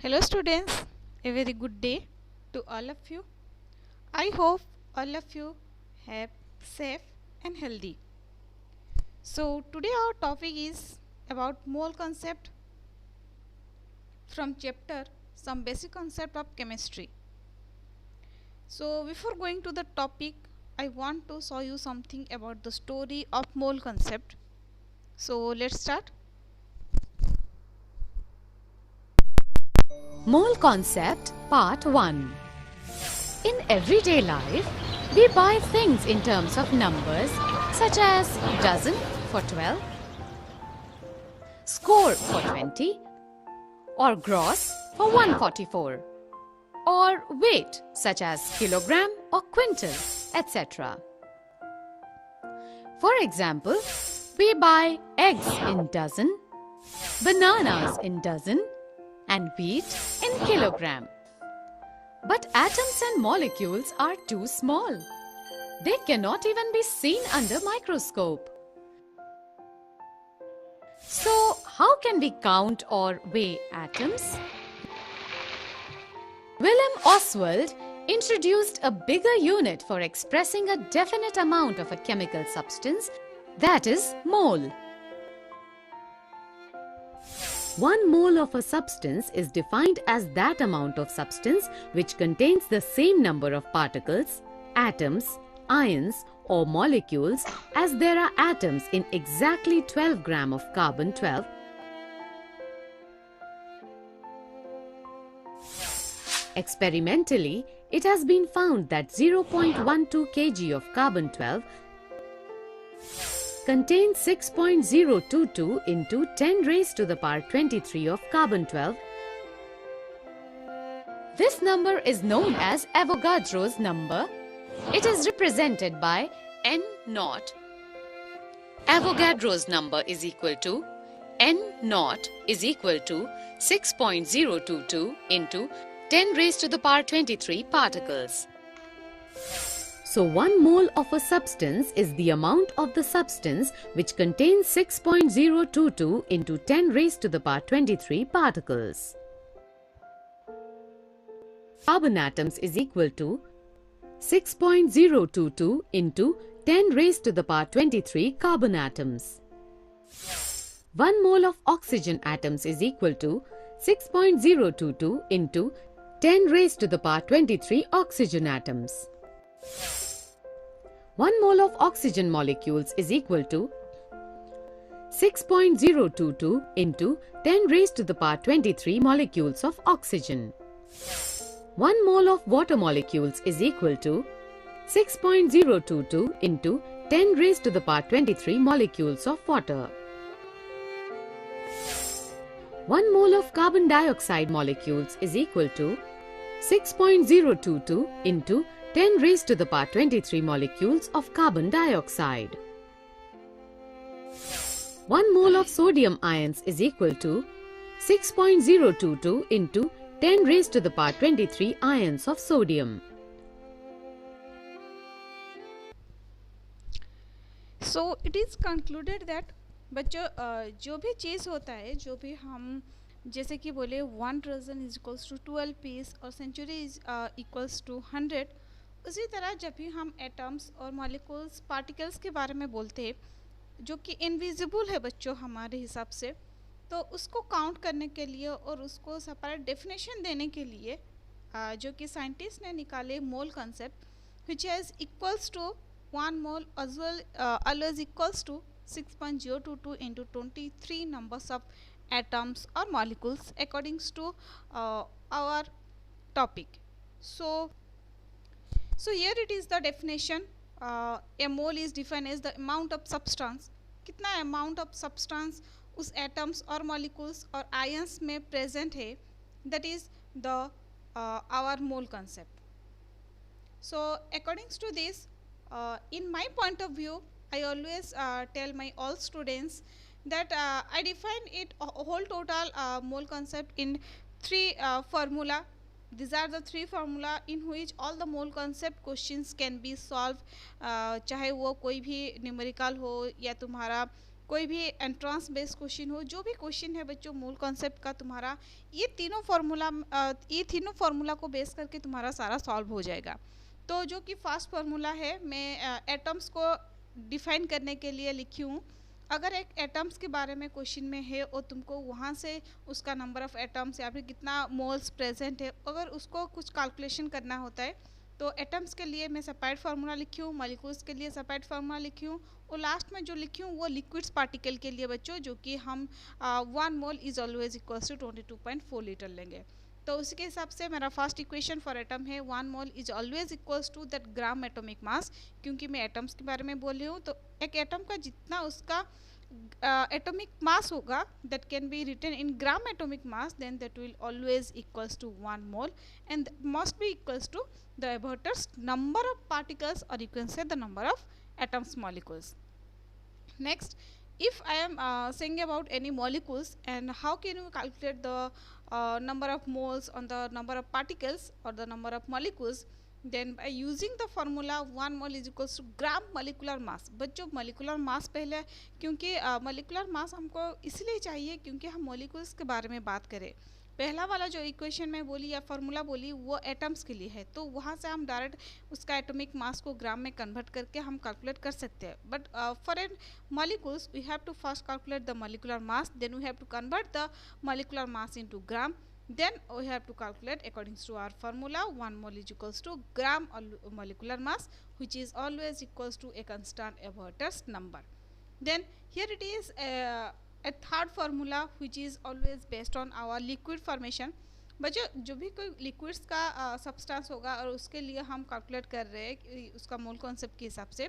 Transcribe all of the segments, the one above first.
Hello students, a very good day to all of you. I hope all of you have safe and healthy. So today our topic is about mole concept from chapter Some Basic Concept of Chemistry. So before going to the topic, I want to show you something about the story of mole concept. So let's start. Mole Concept Part 1. In everyday life, we buy things in terms of numbers such as dozen for 12, score for 20, or gross for 144, or weight such as kilogram or quintal, etc. For example, we buy eggs in dozen, bananas in dozen, and wheat in kilogram. But atoms and molecules are too small. They cannot even be seen under microscope. So, how can we count or weigh atoms? William Oswald introduced a bigger unit for expressing a definite amount of a chemical substance, that is mole. 1 mole of a substance is defined as that amount of substance which contains the same number of particles, atoms, ions or molecules as there are atoms in exactly 12 grams of carbon-12. Experimentally, it has been found that 0.12 kg of carbon-12 contains 6.022 into 10 raised to the power 23 of carbon-12. This number is known as Avogadro's number. It is represented by N0. Avogadro's number is equal to N0 is equal to 6.022 into 10 raised to the power 23 particles. So 1 mole of a substance is the amount of the substance which contains 6.022 into 10 raised to the power 23 particles. Carbon atoms is equal to 6.022 into 10 raised to the power 23 carbon atoms. 1 mole of oxygen atoms is equal to 6.022 into 10 raised to the power 23 oxygen atoms. 1 mole of oxygen molecules is equal to 6.022 into 10 raised to the power 23 molecules of oxygen. 1 mole of water molecules is equal to 6.022 into 10 raised to the power 23 molecules of water. 1 mole of carbon dioxide molecules is equal to 6.022 into 10 raised to the power 23 molecules of carbon dioxide. 1 mole of sodium ions is equal to 6.022 into 10 raised to the power 23 ions of sodium. So it is concluded that बच्चों जो भी चीज़ होता है, जो भी हम जैसे कि बोले 1 dozen is equals to 12 piece और सेंचुरी इज इक्वल्स टू 100, उसी तरह जब भी हम एटम्स और मॉलिक्यूल्स पार्टिकल्स के बारे में बोलते हैं जो कि इनविजिबल है बच्चों हमारे हिसाब से, तो उसको काउंट करने के लिए और उसको सेपरेट डेफिनेशन देने के लिए जो कि साइंटिस्ट ने निकाले mole concept which has equals to 1 mole as well always equals to 6.022 into 23 numbers of atoms or molecules according to our topic. So here it is the definition. A mole is defined as the amount of substance, कितना amount of substance उस atoms और molecules और ions में present है, that is the our mole concept. So according to this, in my point of view, I always tell my all students that I define it a whole total mole concept in 3 formula. These are the 3 formula in which all the mole concept questions can be solved, चाहे वो कोई भी numerical हो या तुम्हारा कोई भी entrance based question हो, जो भी क्वेश्चन है बच्चों मूल कॉन्सेप्ट का तुम्हारा ये तीनों फार्मूला को बेस करके तुम्हारा सारा सॉल्व हो जाएगा। तो जो कि फर्स्ट फार्मूला है मैं एटम्स को डिफाइन करने के लिए लिखी हूँ। अगर एक एटम्स के बारे में क्वेश्चन में है और तुमको वहाँ से उसका नंबर ऑफ़ एटम्स या फिर कितना मोल्स प्रेजेंट है, अगर उसको कुछ कैलकुलेशन करना होता है तो एटम्स के लिए मैं सेपरेट फार्मूला लिखी हूँ, मॉलिक्यूल्स के लिए सेपरेट फार्मूला लिखी हूँ, और लास्ट में जो लिखी हूँ वो लिक्विड्स पार्टिकल के लिए बच्चों, जो कि हम 1 mole is always equals to 22.4 litre लेंगे। तो उसके हिसाब से मेरा फर्स्ट इक्वेशन फॉर एटम है 1 mole is always equals to that gram atomic mass. क्योंकि मैं एटम्स के बारे में बोल रही हूँ तो एक एटम का जितना उसका atomic mass होगा that can be written in gram atomic mass, then that will always equals to 1 mole and must be equals to the Averter's number of particles, or you can say the number of atoms molecules. Next, if I am saying about any molecules, and how can you calculate the number of moles on the number of particles or the number of molecules, then by using the formula 1 mole is equals to gram molecular mass. बच्चों molecular mass पहले, क्योंकि molecular mass हमको इसलिए चाहिए क्योंकि हम molecules के बारे में बात करें। पहला वाला जो इक्वेशन मैं बोली या फार्मूला बोली वो एटम्स के लिए है, तो वहाँ से हम डायरेक्ट उसका एटॉमिक मास को ग्राम में कन्वर्ट करके हम कैलकुलेट कर सकते हैं। But for an molecules we have to first calculate the molecular mass, then we have to convert the molecular mass into gram, then we have to calculate according to our formula 1 mole is equals to gram molecular mass, which is always equals to a constant Averter's number. Then here it is a third formula which is always based on our liquid formation। बच्चों जो भी कोई liquids का substance होगा और उसके लिए हम कैलकुलेट कर रहे हैं उसका मोल कॉन्सेप्ट के हिसाब से,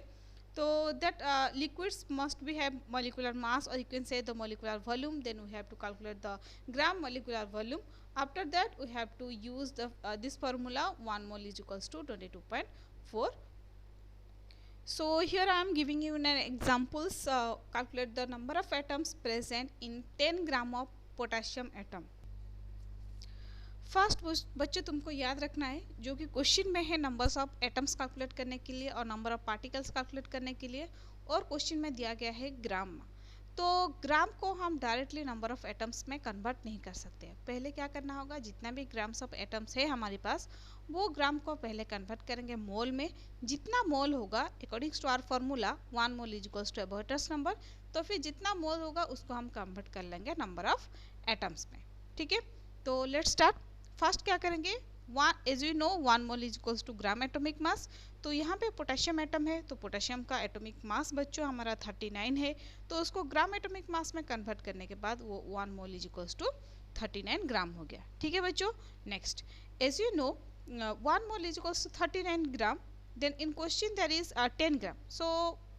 तो that liquids must be have molecular mass, or you can say the molecular volume, then we have to calculate the gram molecular volume. After that we have to use the this formula 1 mole is equals to 22.4. So here I am giving you an examples. Calculate the number of atoms present in 10 gram of potassium atom. First बच्चों तुमको याद रखना है जो कि question में है numbers of atoms calculate करने के लिए और नंबर ऑफ पार्टिकल्स कैलकुलेट करने के लिए, और क्वेश्चन में दिया गया है ग्राम। तो ग्राम को हम डायरेक्टली नंबर ऑफ एटम्स में कन्वर्ट नहीं कर सकते। पहले क्या करना होगा, जितना भी ग्राम्स ऑफ एटम्स है हमारे पास वो ग्राम को पहले कन्वर्ट करेंगे मोल में। जितना मोल होगा according to our formula 1 mole is equals to Avogadro's number, तो फिर जितना मोल होगा उसको हम कन्वर्ट कर लेंगे नंबर ऑफ एटम्स में। ठीक है, तो लेट्स स्टार्ट। फर्स्ट क्या करेंगे, as you know 1 mole is equals to gram atomic mass. तो यहाँ पे पोटेशियम एटम है तो पोटेशियम का एटॉमिक मास बच्चों हमारा 39 है, तो उसको ग्राम एटॉमिक मास में कन्वर्ट करने के बाद वो 1 mole is equals to 39 gram हो गया। ठीक है बच्चों, next as you know 1 mole is equals to 39 gram, then in question there is 10 gram. So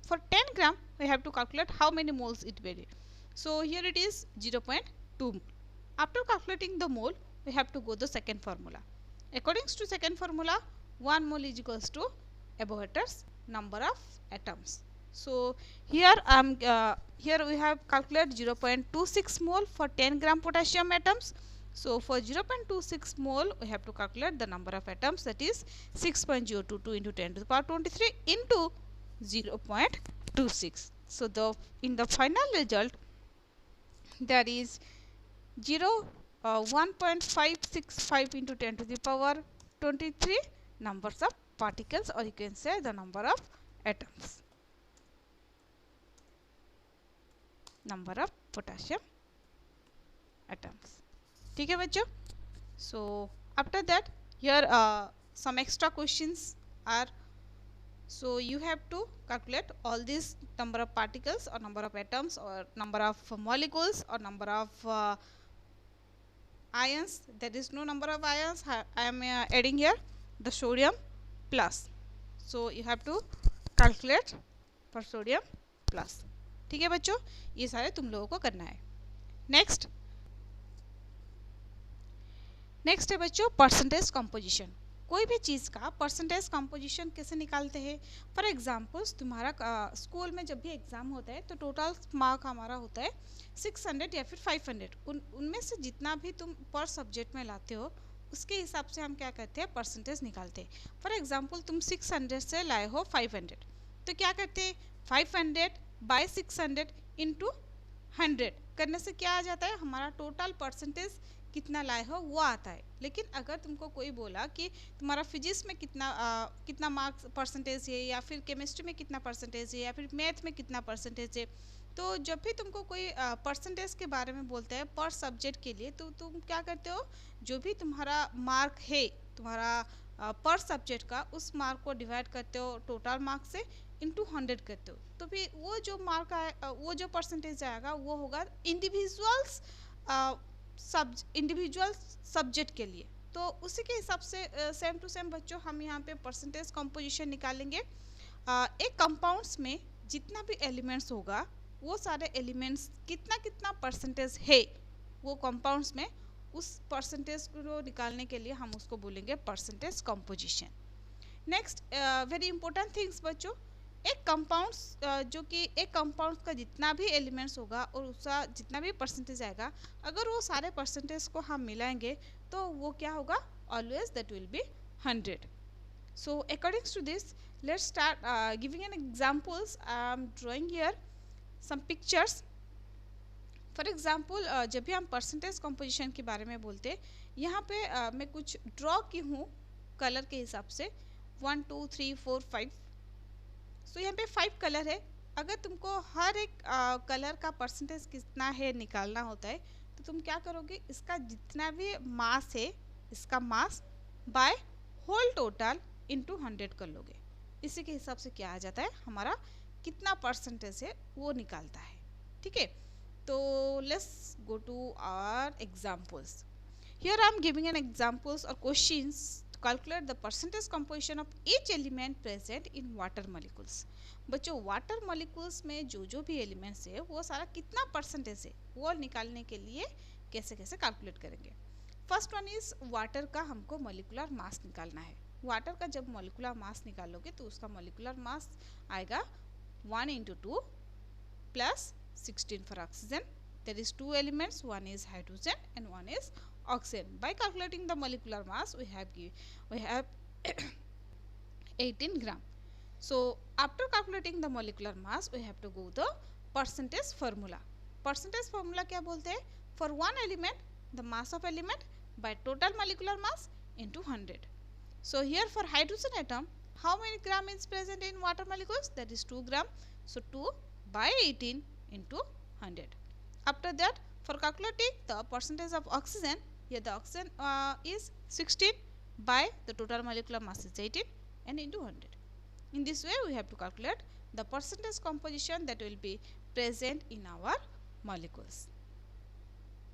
for 10 gram we have to calculate how many moles it will be। So here it is 0.2 mole. After calculating the mole we have to go the second formula. According to second formula 1 mole is equals to Averter's number of atoms. So here here we have calculated 0.26 mole for 10 gram potassium atoms. So for 0.26 mole we have to calculate the number of atoms, that is 6.022 into 10 to the power 23 into 0.26. So in the final result that is 1.565 into 10 to the power 23 numbers of particles, or you can say the number of atoms, number of potassium atoms. ठीक है बच्चों, so after that here some extra questions are, so you have to calculate all these number of particles or number of atoms or number of molecules or number of ions. There is no number of ions, I am adding here the sodium plus, so you have to calculate for sodium plus. ठीक है बच्चों, ये सारे तुम लोगों को करना है। नेक्स्ट है बच्चों परसेंटेज कंपोजिशन। कोई भी चीज़ का परसेंटेज कंपोजिशन कैसे निकालते हैं। फॉर एग्जांपल्स तुम्हारा स्कूल में जब भी एग्ज़ाम होता है तो टोटल मार्क हमारा होता है 600 या फिर 500। उनमें से जितना भी तुम पर सब्जेक्ट में लाते हो उसके हिसाब से हम क्या करते हैं, परसेंटेज निकालते हैं। फॉर एग्जांपल तुम 600 से लाए हो 500, तो क्या करते हैं 500 बाय 600 इंटू 100 करने से क्या आ जाता है, हमारा टोटल परसेंटेज कितना लाए हो वो आता है। लेकिन अगर तुमको कोई बोला कि तुम्हारा फिजिक्स में कितना मार्क्स परसेंटेज है, या फिर केमिस्ट्री में कितना परसेंटेज है, या फिर मैथ में कितना परसेंटेज है, तो जब भी तुमको कोई परसेंटेज के बारे में बोलते हैं पर सब्जेक्ट के लिए, तो तुम क्या करते हो, जो भी तुम्हारा मार्क है तुम्हारा पर सब्जेक्ट का, उस मार्क को डिवाइड करते हो टोटल मार्क से इंटू 100 करते हो। तो फिर वो जो मार्क आए, वो जो परसेंटेज आएगा वो होगा इंडिविजुअल सब्जेक्ट के लिए। तो उसी के हिसाब से सेम टू सेम बच्चों हम यहाँ पे परसेंटेज कंपोजिशन निकालेंगे। एक कंपाउंड्स में जितना भी एलिमेंट्स होगा वो सारे एलिमेंट्स कितना कितना परसेंटेज है वो कंपाउंड्स में, उस परसेंटेज को निकालने के लिए हम उसको बोलेंगे percentage composition. Next very important things बच्चों, एक कंपाउंड्स जो कि एक कंपाउंड्स का जितना भी एलिमेंट्स होगा और उसका जितना भी परसेंटेज आएगा, अगर वो सारे परसेंटेज को हम मिलाएंगे तो वो क्या होगा, always that will be 100। So according to this let's start giving an examples. I am drawing here some pictures. For example जब भी हम परसेंटेज कंपोजिशन के बारे में बोलते, यहाँ पे मैं कुछ ड्रॉ की हूँ कलर के हिसाब से 1 2 3 4 5। सो यहाँ पे 5 कलर है। अगर तुमको हर एक कलर का परसेंटेज कितना है निकालना होता है, तो तुम क्या करोगे, इसका जितना भी मास है, इसका mass by whole total into 100 कर लोगे। इसी के हिसाब से क्या आ जाता है, हमारा कितना परसेंटेज है वो निकालता है। ठीक है, तो let's go to our examples. Here I am giving an examples और questions to calculate the percentage composition of each element present in water molecules। बच्चों वाटर मॉलिक्यूल्स में जो भी एलिमेंट्स है वो सारा कितना परसेंटेज है वो निकालने के लिए कैसे कैसे कैलकुलेट करेंगे। फर्स्ट वन इज वाटर का हमको मॉलिक्यूलर मास निकालना है। वाटर का जब मॉलिक्यूलर मास निकालोगे तो उसका मॉलिक्यूलर मास आएगा 1 × 2 + 16 for oxygen. There is 2 elements, one is hydrogen and one is oxygen. By calculating the molecular mass we have 18 gram. So after calculating the molecular mass we have to go the percentage formula. Percentage formula क्या बोलते हैं, for one element the mass of element by total molecular mass into 100. So here for hydrogen atom, how many gram is present in water molecules, that is 2 gram. So 2 by 18 into 100. After that, for calculating the percentage of oxygen, here the oxygen is 16 by the total molecular mass is 18 and into 100. In this way we have to calculate the percentage composition that will be present in our molecules.